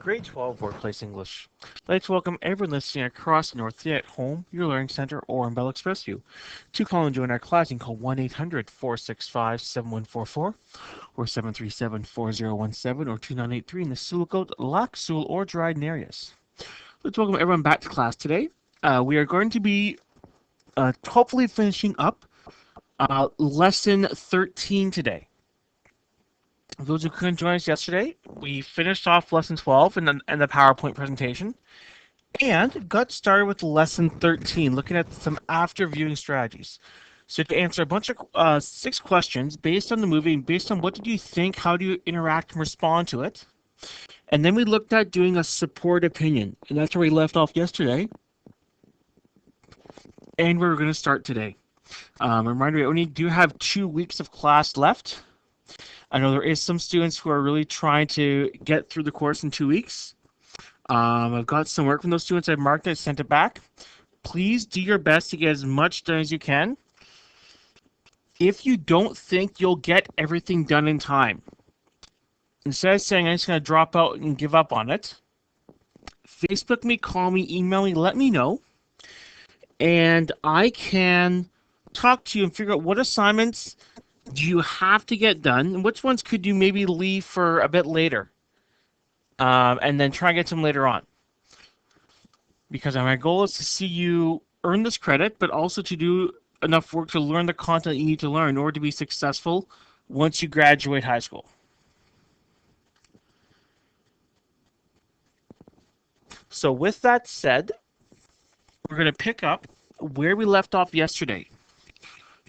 Grade 12 Workplace English. I'd like to welcome everyone listening across the North Sea at home, your learning center, or in Bell Expressview. To call and join our class, you can call 1-800-465-7144 or 737-4017 or 2983 in the Sewell Goat, Lac Sewell, or Dryden areas. Let's welcome everyone back to class today. We are going to be hopefully finishing up lesson 13 today. For those who couldn't join us yesterday, we finished off lesson 12 and the PowerPoint presentation and got started with lesson 13, looking at some after viewing strategies. So to answer a bunch of 6 questions based on the movie, based on what did you think, how do you interact and respond to it. And then we looked at doing a support opinion, and that's where we left off yesterday. And we're going to start today. Reminder, we only do have 2 weeks of class left. I know there is some students who are really trying to get through the course in 2 weeks. I've got some work from those students. I've marked it, sent it back. Please do your best to get as much done as you can. If you don't think you'll get everything done in time, instead of saying I'm just going to drop out and give up on it, Facebook me, call me, email me, let me know. And I can talk to you and figure out what assignments do you have to get done, and which ones could you maybe leave for a bit later, and then try and get them later on. Because my goal is to see you earn this credit, but also to do enough work to learn the content you need to learn in order to be successful once you graduate high school. So with that said, we're going to pick up where we left off yesterday,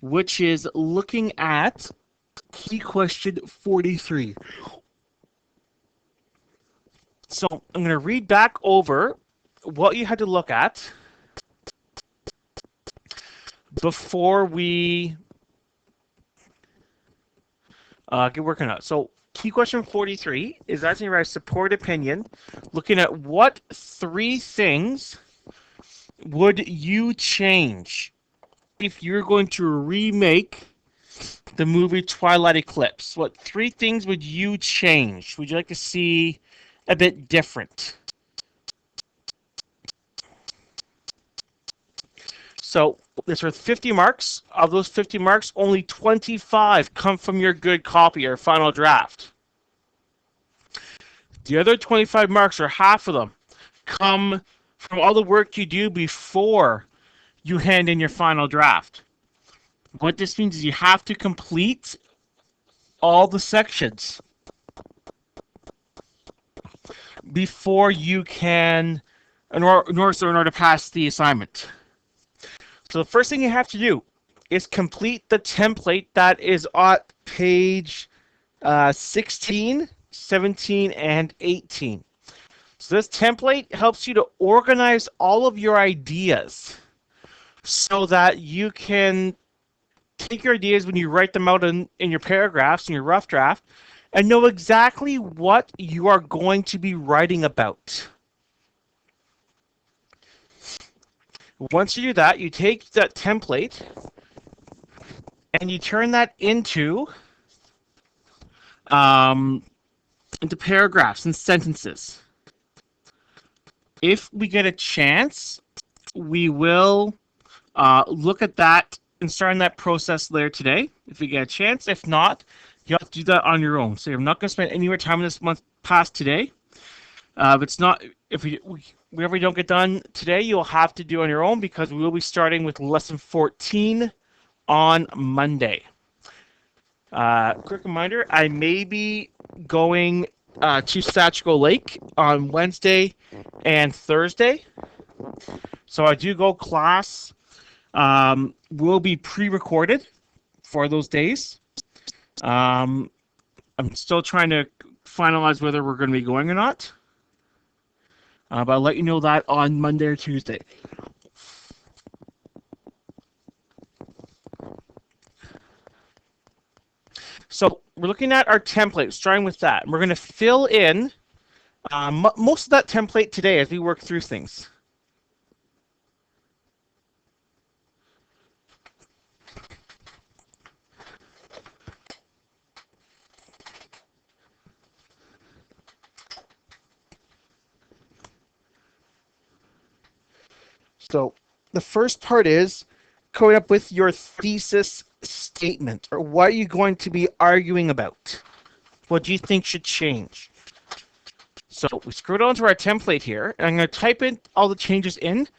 which is looking at key question 43. So I'm going to read back over what you had to look at before we get working on it. So key question 43 is asking about support opinion, looking at what 3 things would you change if you're going to remake the movie Twilight Eclipse. What 3 things would you change? Would you like to see a bit different? So there's 50 marks. Of those 50 marks, only 25 come from your good copy or final draft. The other 25 marks, or half of them, come from all the work you do before you hand in your final draft. What this means is you have to complete all the sections before you can, in order to pass the assignment. So the first thing you have to do is complete the template that is on page 16, 17, and 18. So this template helps you to organize all of your ideas so that you can take your ideas when you write them out in your paragraphs, in your rough draft, and know exactly what you are going to be writing about. Once you do that, you take that template and you turn that into paragraphs and sentences. If we get a chance, we will look at that and start that process later today, if we get a chance. If not, you have to do that on your own. So you're not going to spend any more time this month past today. If we don't get done today, you'll have to do on your own, because we will be starting with lesson 14 on Monday. Quick reminder, I may be going to Satchko Lake on Wednesday and Thursday. So I do go class will be pre-recorded for those days. I'm still trying to finalize whether we're going to be going or not. But I'll let you know that on Monday or Tuesday. So we're looking at our template, starting with that. We're going to fill in most of that template today as we work through things. So the first part is coming up with your thesis statement, or what are you going to be arguing about? What do you think should change? So we scroll down to our template here, and I'm going to type in all the changes in.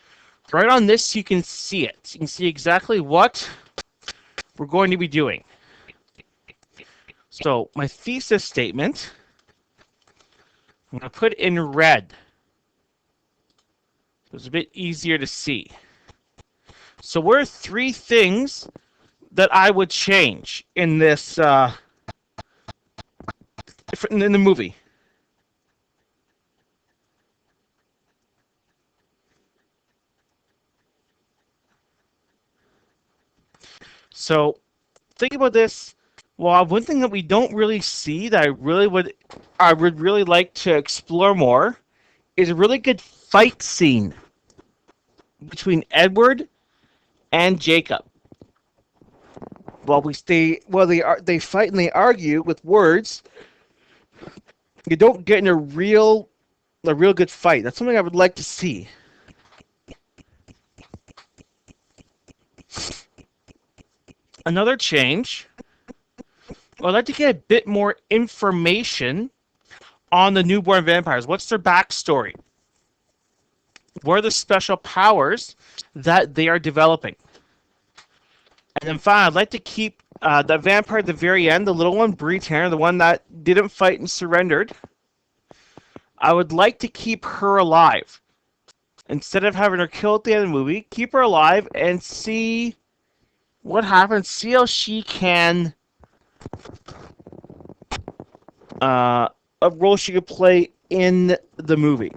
Right on this, you can see it. You can see exactly what we're going to be doing. So my thesis statement, I'm going to put in red. It's a bit easier to see. So what are 3 things that I would change in this in the movie? So think about this. Well, one thing that we don't really see that I would really like to explore more is a really good fight scene between Edward and Jacob. They fight and they argue with words. You don't get in a real good fight. That's something I would like to see. Another change, I'd like to get a bit more information on the newborn vampires. What's their backstory? What are the special powers that they are developing? And then finally, I'd like to keep the vampire at the very end, the little one, Bree Tanner, the one that didn't fight and surrendered. I would like to keep her alive. Instead of having her killed at the end of the movie, keep her alive and see what happens. See how she can a role she could play in the movie.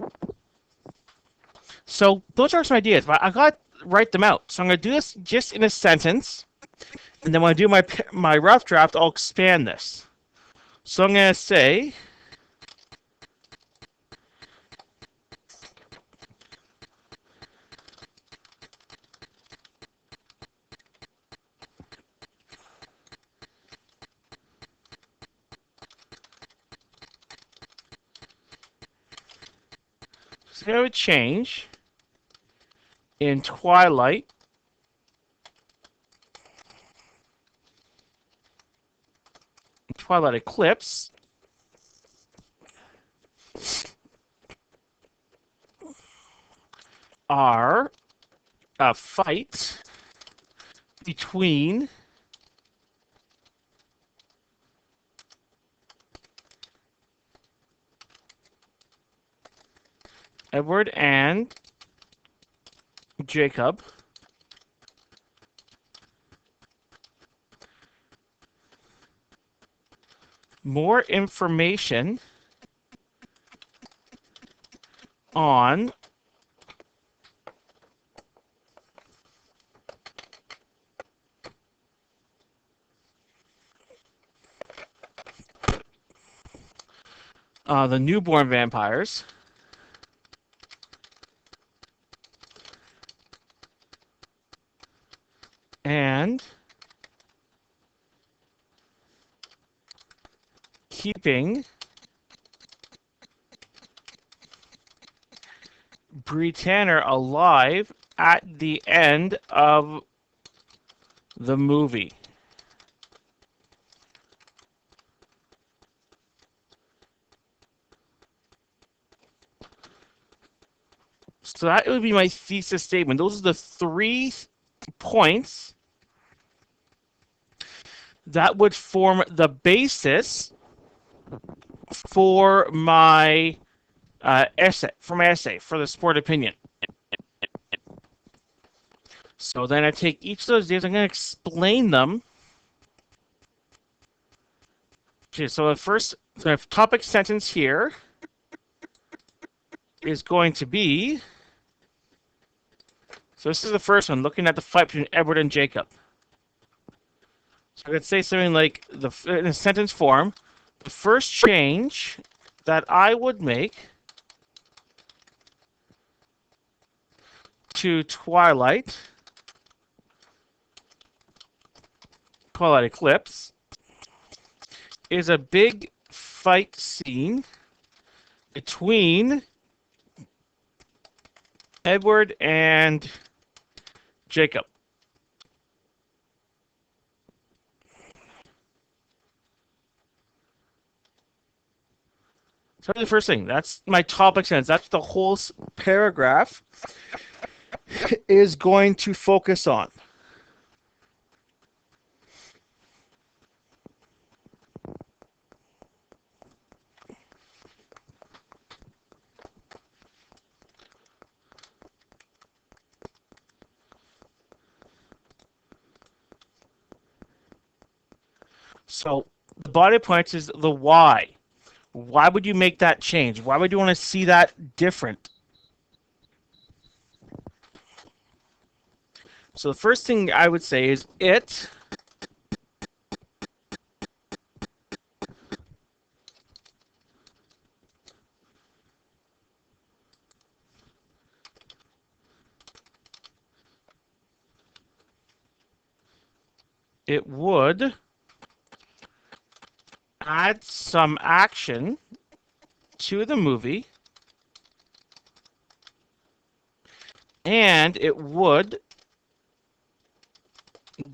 So those are some ideas, but I got to write them out. So I'm going to do this just in a sentence, and then when I do my rough draft, I'll expand this. So I'm going to say, so I would change in Twilight Eclipse are a fight between Edward and Jacob. More information on the newborn vampires. And keeping Bree Tanner alive at the end of the movie. So that would be my thesis statement. Those are the 3 points that would form the basis for my essay, for the sport opinion. So then I take each of those days, I'm going to explain them. Okay, so the topic sentence here is going to be, so this is the first one, looking at the fight between Edward and Jacob. So I could say something like, in a sentence form, the first change that I would make to Twilight Eclipse is a big fight scene between Edward and Jacob. So the first thing, that's my topic sentence. That's the whole paragraph is going to focus on. So the body points is the why. Why would you make that change? Why would you want to see that different? So the first thing I would say is it would add some action to the movie, and it would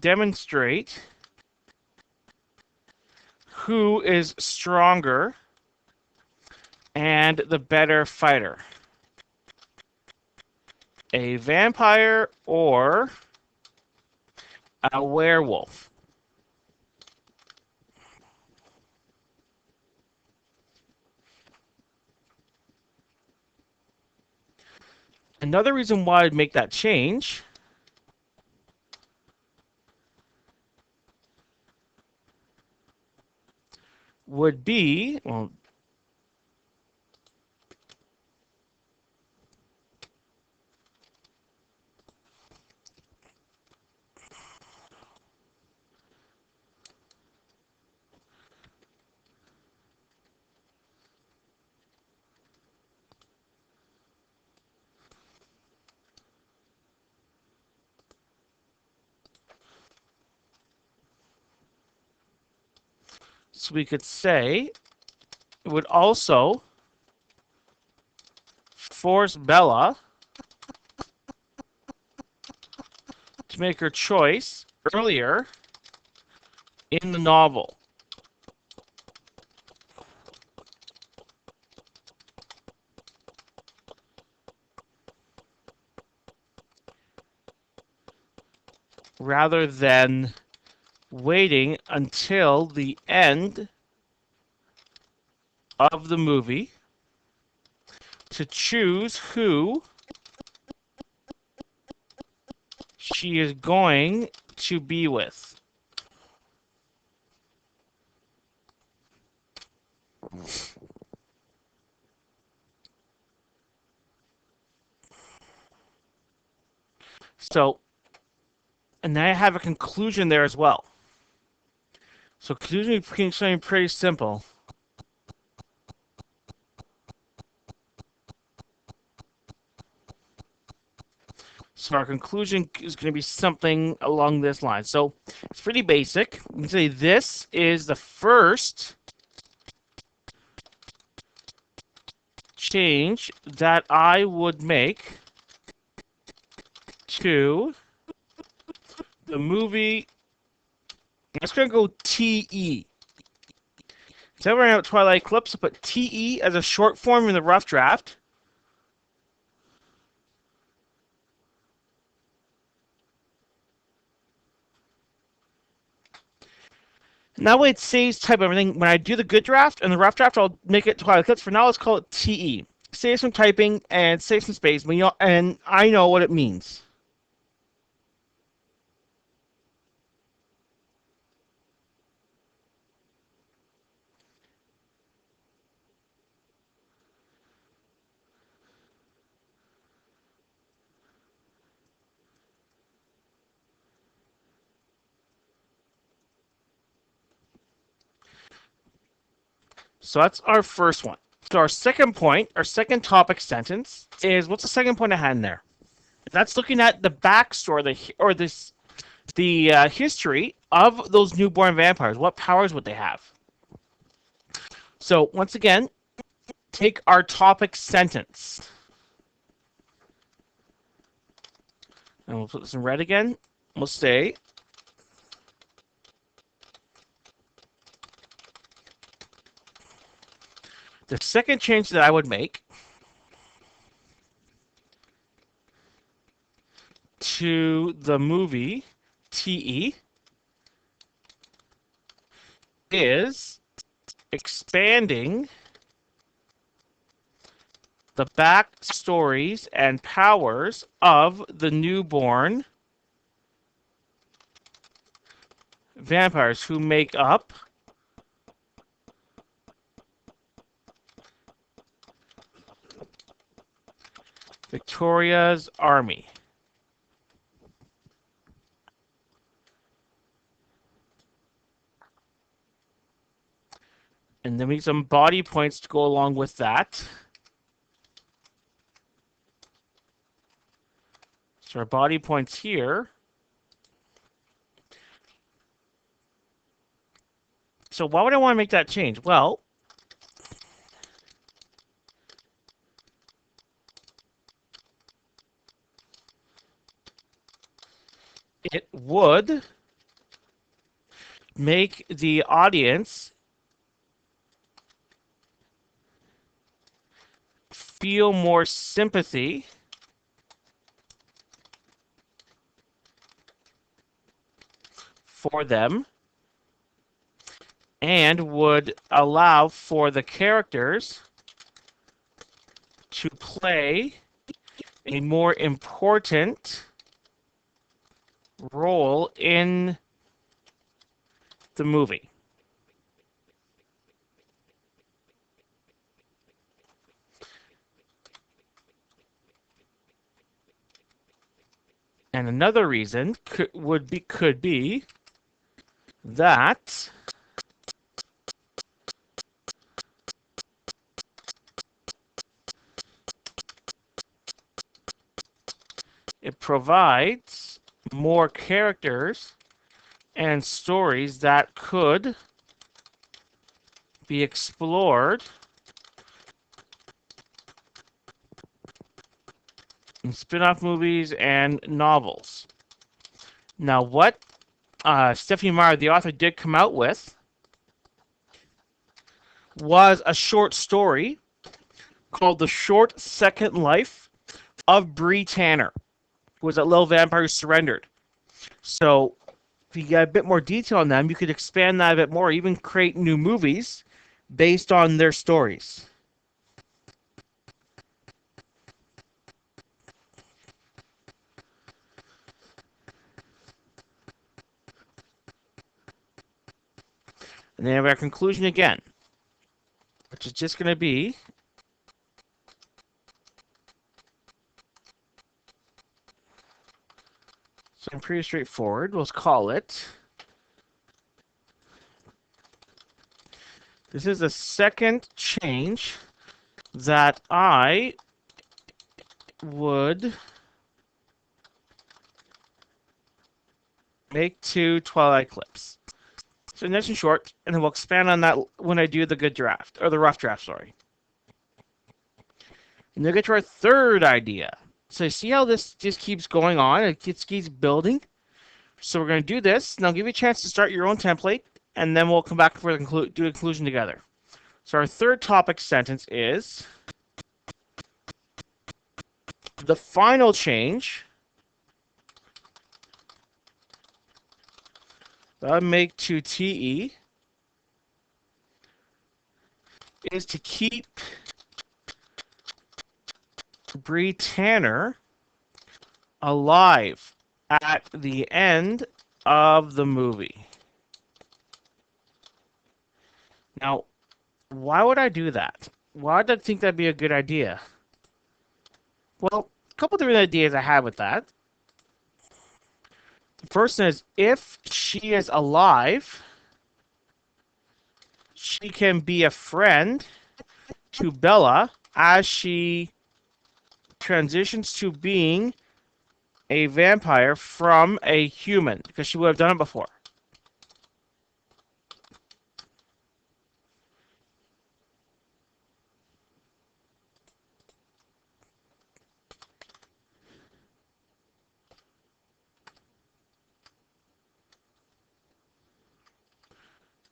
demonstrate who is stronger and the better fighter, a vampire or a werewolf. Another reason why I'd make that change would be, well, so we could say it would also force Bella to make her choice earlier in the novel. Rather than waiting until the end of the movie to choose who she is going to be with. So, and then I have a conclusion there as well. So conclusion is something pretty simple. So our conclusion is going to be something along this line. So it's pretty basic. You can say this is the first change that I would make to the movie. I'm just going to go TE. So we're out Twilight Eclipse, but TE as a short form in the rough draft. And that way it saves type everything. When I do the good draft and the rough draft, I'll make it Twilight Eclipse. For now, let's call it TE. Save some typing and save some space, and I know what it means. So that's our first one. So our second point, our second topic sentence is what's the second point I had in there? That's looking at the backstory, the history of those newborn vampires. What powers would they have? So once again, take our topic sentence. And we'll put this in red again. We'll say the second change that I would make to the movie TE is expanding the backstories and powers of the newborn vampires who make up Victoria's army. And then we need some body points to go along with that. So our body points here. So why would I want to make that change? Well, it would make the audience feel more sympathy for them and would allow for the characters to play a more important role in the movie. And another reason could be that it provides more characters and stories that could be explored in spin-off movies and novels. Now, what Stephanie Meyer, the author, did come out with was a short story called The Short Second Life of Bree Tanner, who was that little vampire who surrendered. So if you get a bit more detail on them, you could expand that a bit more, even create new movies based on their stories. And then we have our conclusion again, which is just going to be something pretty straightforward. Let's call it. This is the second change that I would make to Twilight Eclipse. So nice and short, and then we'll expand on that when I do the good draft, or the rough draft, sorry. And then get to our third idea. So see how this just keeps going on? It keeps building. So we're going to do this, and I'll give you a chance to start your own template, and then we'll come back for do a conclusion together. So our third topic sentence is the final change that I make to TE is to keep Bree Tanner alive at the end of the movie. Now, why would I do that? Why would I think that'd be a good idea? Well, a couple different ideas I have with that. The first is if she is alive, she can be a friend to Bella as she transitions to being a vampire from a human, because she would have done it before.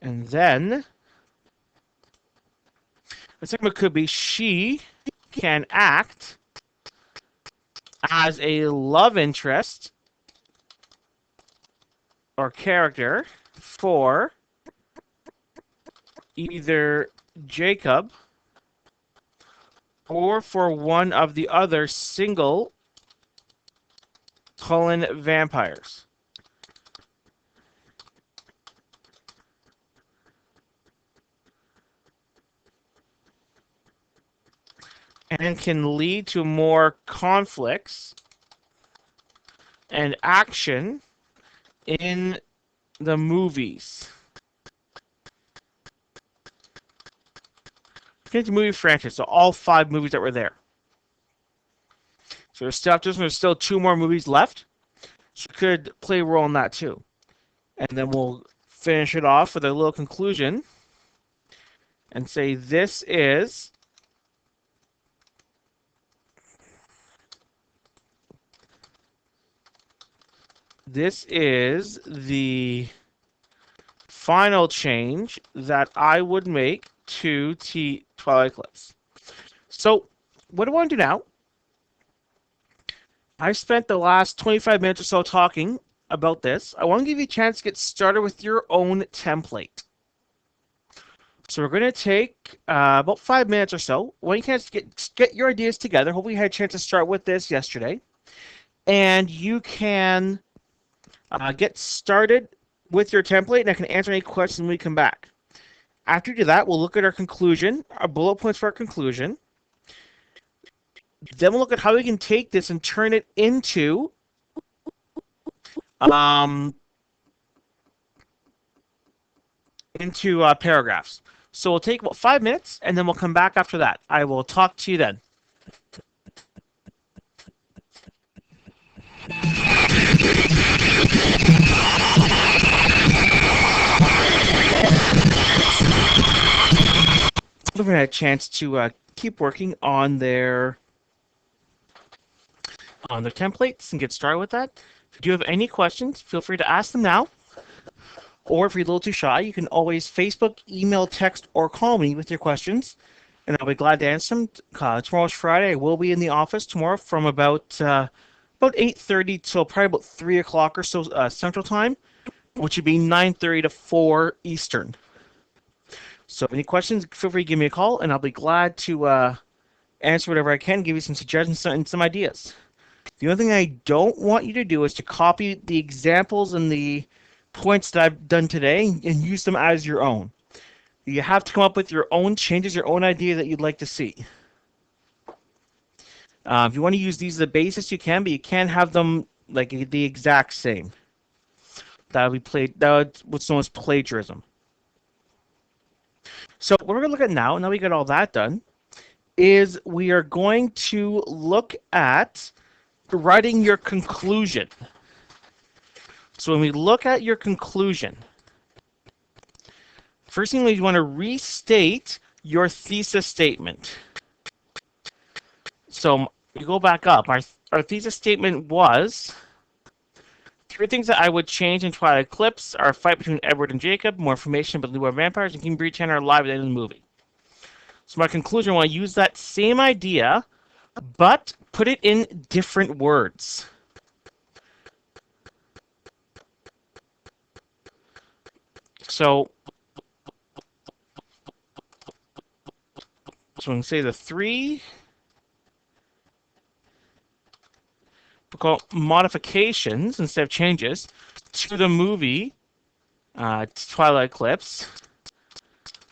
And then the second one could be she can act as a love interest or character for either Jacob or for one of the other single Cullen vampires. And can lead to more conflicts and action in the movies. Get the movie franchise, so all 5 movies that were there. So there's still 2 more movies left. So you could play a role in that too. And then we'll finish it off with a little conclusion and say this is the final change that I would make to Twilight Eclipse. So what do I want to do now? I spent the last 25 minutes or so talking about this. I want to give you a chance to get started with your own template. So we're going to take about 5 minutes or so. When you can get your ideas together. Hopefully you had a chance to start with this yesterday. And you can get started with your template, and I can answer any questions when we come back. After you do that, we'll look at our conclusion, our bullet points for our conclusion. Then we'll look at how we can take this and turn it into paragraphs. So we'll take about 5 minutes, and then we'll come back after that. I will talk to you then. We've had a chance to keep working on their templates and get started with that. If you do have any questions, feel free to ask them now. Or if you're a little too shy, you can always Facebook, email, text, or call me with your questions, and I'll be glad to answer them. Tomorrow's Friday. I will be in the office tomorrow from about 8:30 till probably about 3 o'clock or so Central Time, which would be 9:30 to 4 Eastern. So any questions, feel free to give me a call, and I'll be glad to answer whatever I can, give you some suggestions and some ideas. The only thing I don't want you to do is to copy the examples and the points that I've done today and use them as your own. You have to come up with your own changes, your own idea that you'd like to see. If you want to use these as the basis, you can, but you can't have them like the exact same. That would be what's known as plagiarism. So what we're going to look at now we got all that done, is we are going to look at writing your conclusion. So when we look at your conclusion, first thing you want to restate your thesis statement. So you go back up. Our thesis statement was 3 things that I would change in Twilight Eclipse are a fight between Edward and Jacob, more information about the vampires, and King Breach are alive at the end of the movie. So my conclusion, I want to use that same idea, but put it in different words. So we can say the 3 modifications instead of changes to the movie Twilight Eclipse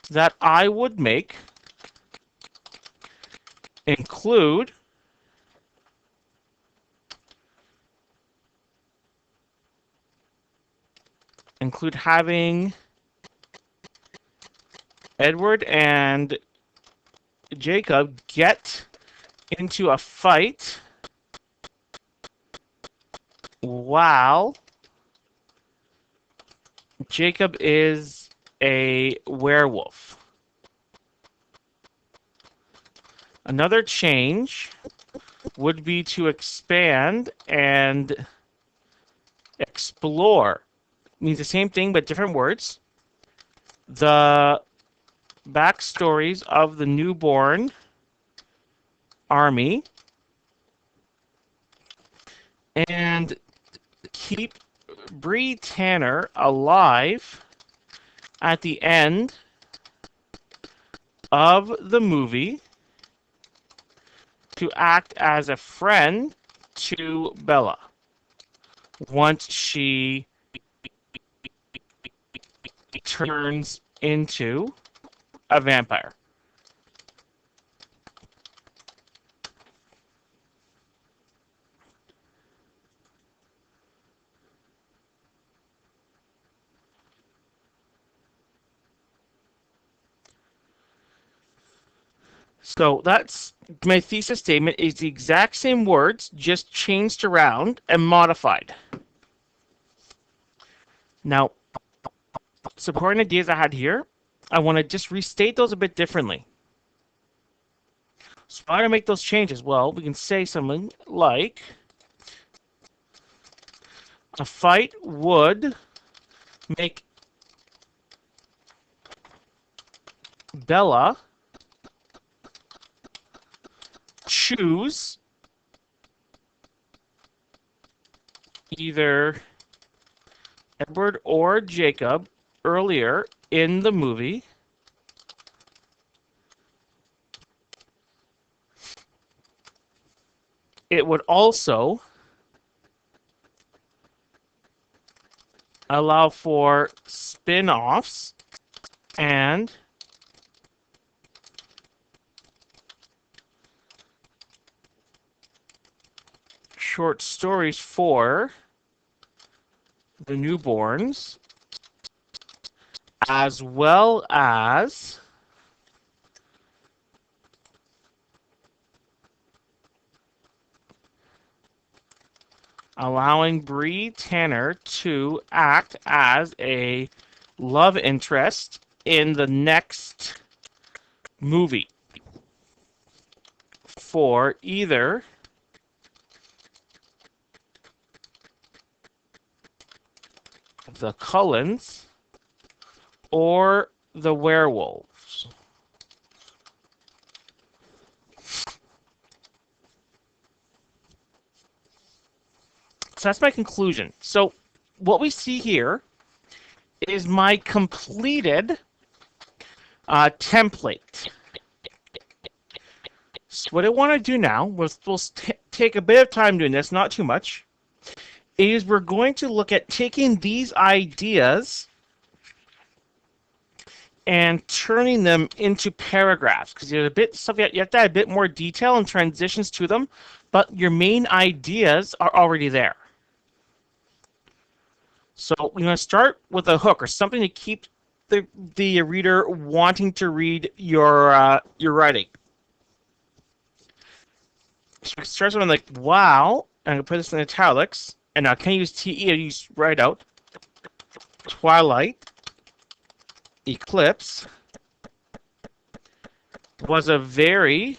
that I would make include having Edward and Jacob get into a fight while Jacob is a werewolf. Another change would be to expand and explore. It means the same thing but different words. the backstories of the newborn army and keep Bree Tanner alive at the end of the movie to act as a friend to Bella once she turns into a vampire. So that's my thesis statement is the exact same words, just changed around and modified. Now, supporting ideas I had here, I want to just restate those a bit differently. So how to make those changes? Well, we can say something like a fight would make Bella choose either Edward or Jacob earlier in the movie. It would also allow for spin-offs and short stories for the newborns, as well as allowing Bree Tanner to act as a love interest in the next movie for either the Cullens or the werewolves. So that's my conclusion. So what we see here is my completed template. So what I want to do now, we'll take a bit of time doing this, not too much, is we're going to look at taking these ideas and turning them into paragraphs, because you have to add a bit more detail and transitions to them, but your main ideas are already there. So we're going to start with a hook or something to keep the reader wanting to read your writing. So it starts with like, wow, and I'm going to put this in italics, and I can't use TE, I use write out. Twilight Eclipse was a very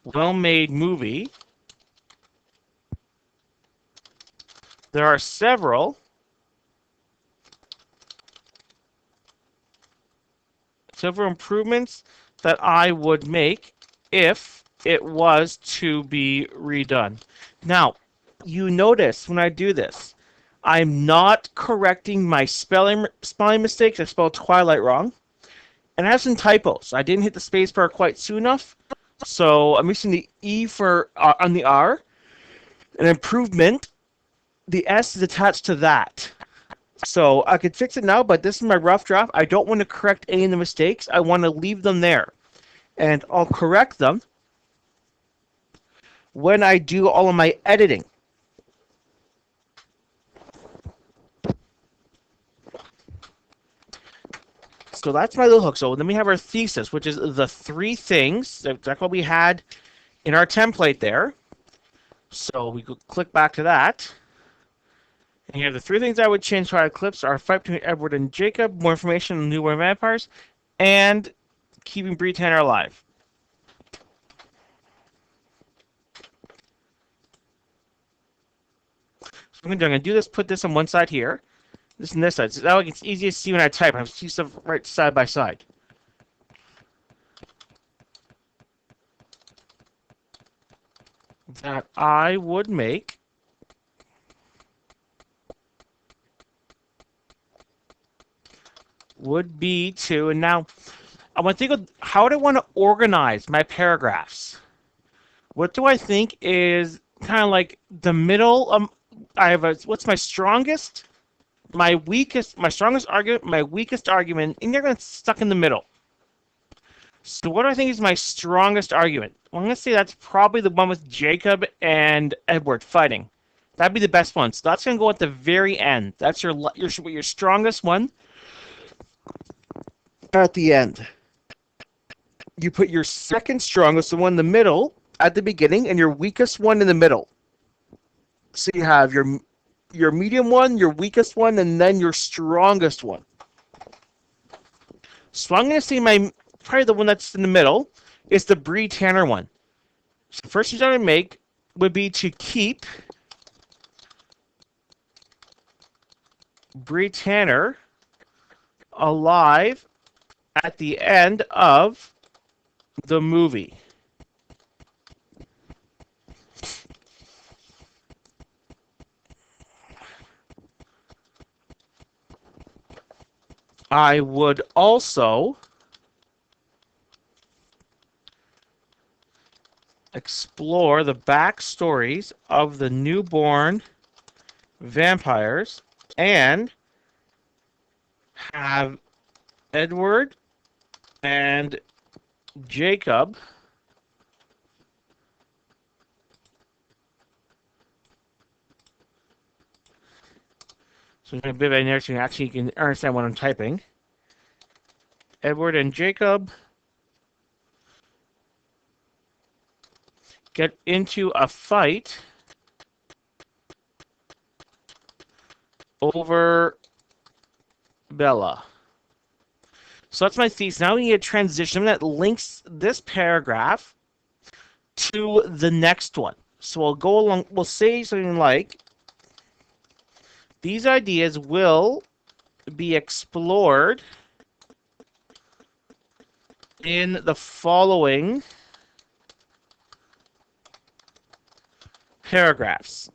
well-made movie. There are several improvements that I would make if it was to be redone. Now, you notice when I do this, I'm not correcting my spelling mistakes. I spelled Twilight wrong. And I have some typos. I didn't hit the space bar quite soon enough. So I'm missing the E for on the R. An improvement, the S is attached to that. So I could fix it now, but this is my rough draft. I don't want to correct any of the mistakes. I want to leave them there. And I'll correct them when I do all of my editing. So that's my little hook. So then we have our thesis, which is the three things. That's what we had in our template there. So we could click back to that. And you have the three things I would change to our Eclipse are fight between Edward and Jacob, more information on newborn vampires, and keeping Bree Tanner alive. So I'm going to do this, put this on one side here. This and this side. So that way it's easy to see when I type. I have two stuff right side by side. That I would make would be to, and now I want to think of how do I want to organize my paragraphs. What do I think is kind of like the middle? I have a what's my strongest, my weakest, my strongest argument, my weakest argument, and you're going to stuck in the middle. So what do I think is my strongest argument? Well, I'm going to say that's probably the one with Jacob and Edward fighting. That'd be the best one. So that's going to go at the very end. That's your strongest one at the end. You put your second strongest, the one in the middle, at the beginning, and your weakest one in the middle. So you have your medium one, your weakest one, and then your strongest one. So I'm going to say probably the one that's in the middle is the Bree Tanner one. So the first decision I would make would be to keep Bree Tanner alive at the end of the movie. I would also explore the backstories of the newborn vampires and have Edward and Jacob so a bit of inertia, actually you can understand what I'm typing. Edward and Jacob get into a fight over Bella. So that's my thesis. Now we need a transition that links this paragraph to the next one. So we'll go along, we'll say something like, these ideas will be explored in the following paragraphs.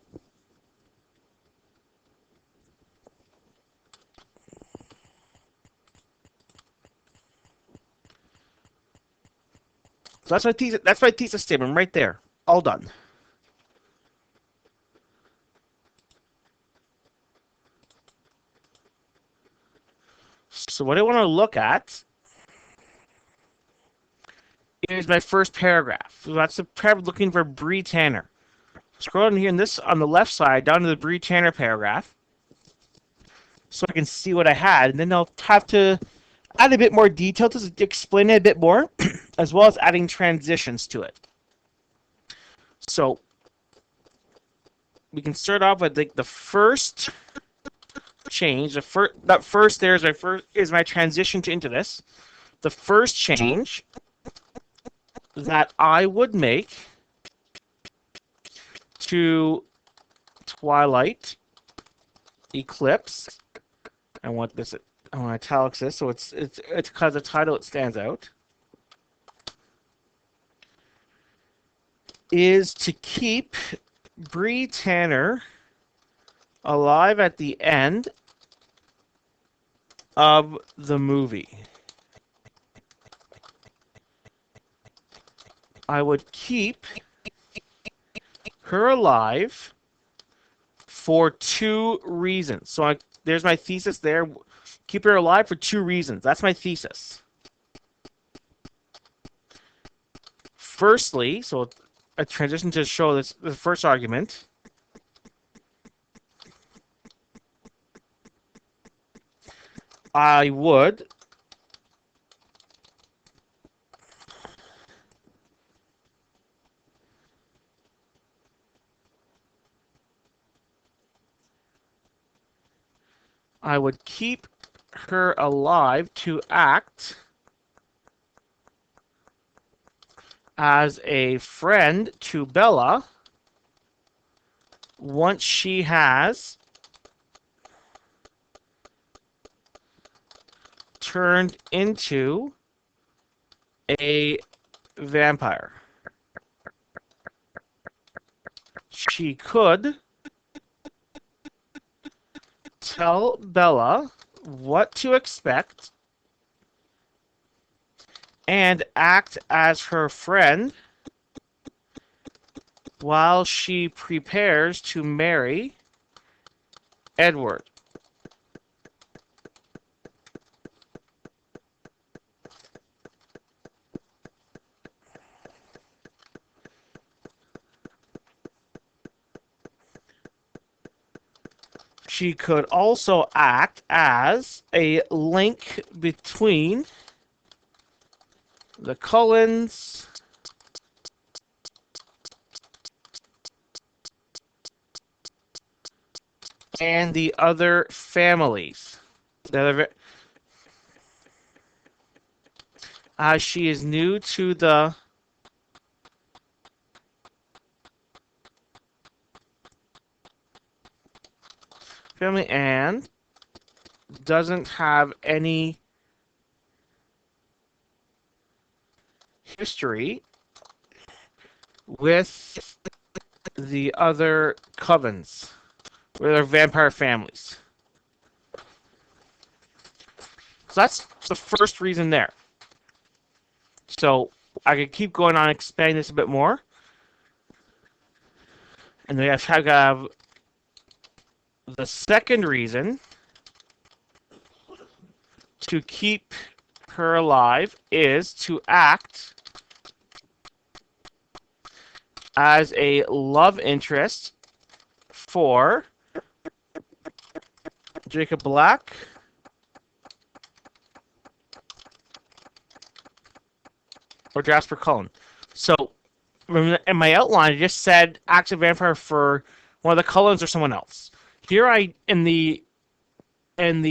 So that's my thesis. That's my thesis statement right there. All done. So what I want to look at is my first paragraph. So that's the paragraph looking for Bree Tanner. Scroll down here, and this on the left side down to the Bree Tanner paragraph, so I can see what I had, and then I'll have to add a bit more detail to explain it a bit more, as well as adding transitions to it. So we can start off with the first change. That first there is my transition into this. The first change that I would make to Twilight Eclipse. I want italics this, so it's because the title it stands out. Is to keep Bree Tanner alive at the end of the movie. I would keep her alive for two reasons. So there's my thesis there. Keep her alive for two reasons. That's my thesis. Firstly, so a transition to show this the first argument. I would keep her alive to act as a friend to Bella once she has turned into a vampire. She could tell Bella what to expect and act as her friend while she prepares to marry Edward. She could also act as a link between the Cullens and the other families. As she is new to the family and doesn't have any history with the other covens, with their vampire families. So that's the first reason there. So I could keep going on expanding this a bit more. And we have the second reason to keep her alive is to act as a love interest for Jacob Black or Jasper Cullen. So in my outline, I just said active vampire for one of the Cullens or someone else. Here in the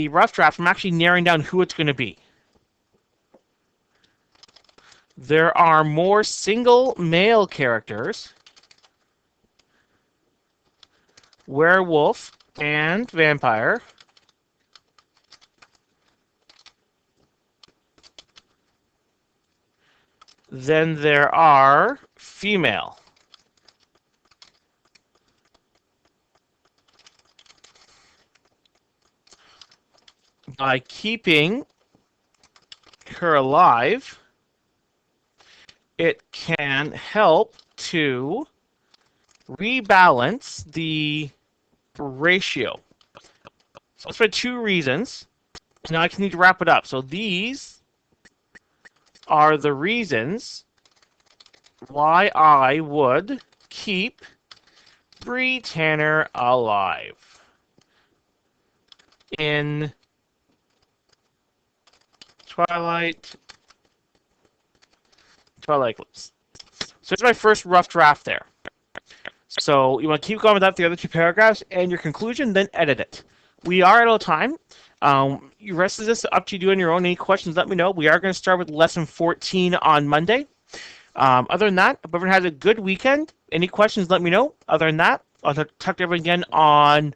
rough draft, I'm actually narrowing down who it's going to be. There are more single male characters, werewolf and vampire, than there are female. By keeping her alive, it can help to rebalance the ratio. So that's for 2 reasons. Now I just need to wrap it up. So these are the reasons why I would keep Bree Tanner alive in Twilight Eclipse. So it's my first rough draft there. So you want to keep going without the other 2 paragraphs and your conclusion, then edit it. We are out of time. The rest of this up to you do on your own. Any questions, let me know. We are going to start with lesson 14 on Monday. Other than that, if everyone has a good weekend, any questions, let me know. Other than that, I'll talk to everyone again on